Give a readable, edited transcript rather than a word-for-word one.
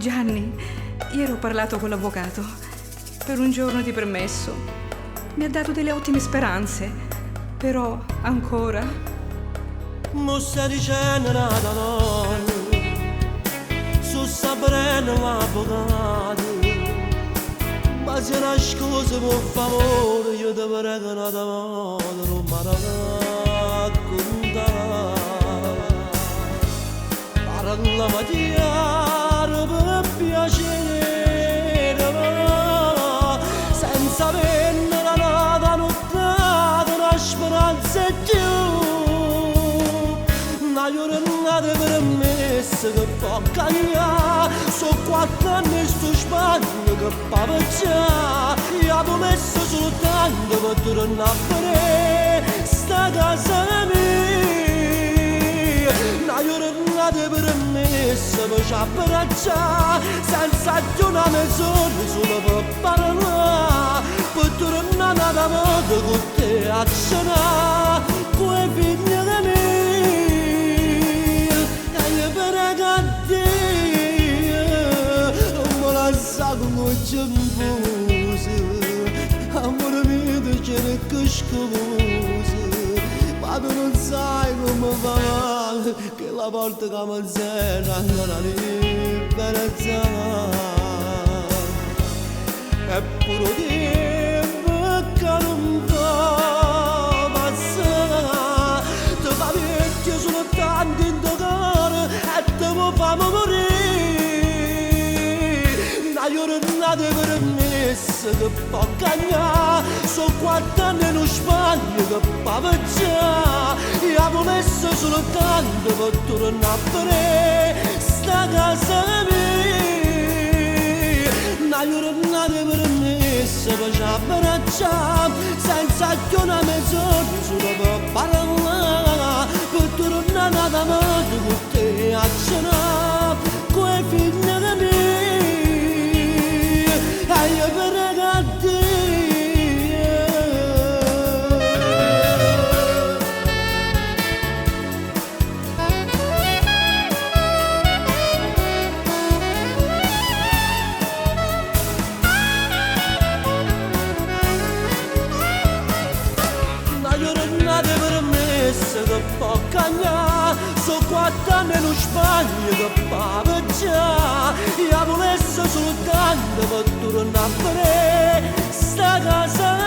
Gianni, ieri ho parlato con l'avvocato. Per un giorno di permesso. Mi ha dato delle ottime speranze. Però ancora... Mo stai dicendo nada non su sapreno l'avvocato. Ma se una scusa per favore io ti prego nada modo non mi raccontare. Parla Mattiare per piacere, senza avere la nottata, una speranza in più. Una giornata permessa che può cambiare, sono 4 anni sto Spagna che fa peggiare. Io ho messo soltanto per tornare a vedere sta casa mia. Una giornata permessa per ci abbracciare, senza più una mezz'ora solo per parlare, per tornare ad amore con te a cenare, quei figli di me. E io prego a Dio, non me la sa come ci infuso, amore mio ti cerco scusa, ma tu non sai come va male, che la porta come il zero non ha libertà. E pure tempo che non fa passare, ti fa vecchio soltanto in tuo cuore e ti fa morire. Una giornata permessa che può cambiare, sono 4 anni in Spagna che fa peggiare. Io ho messo soltanto per tornare a vedere sta casa mia. Una giornata permessa per ci abbracciare, senza più una mezz'ora solo per parlare, per tornare ad amare con te a cenare, quei figli di me. E io prego a Dio. Che può cambiare, sono 4 anni in Spagna che fa peggiare. Io ho messo soltanto per tornare a vedere sta casa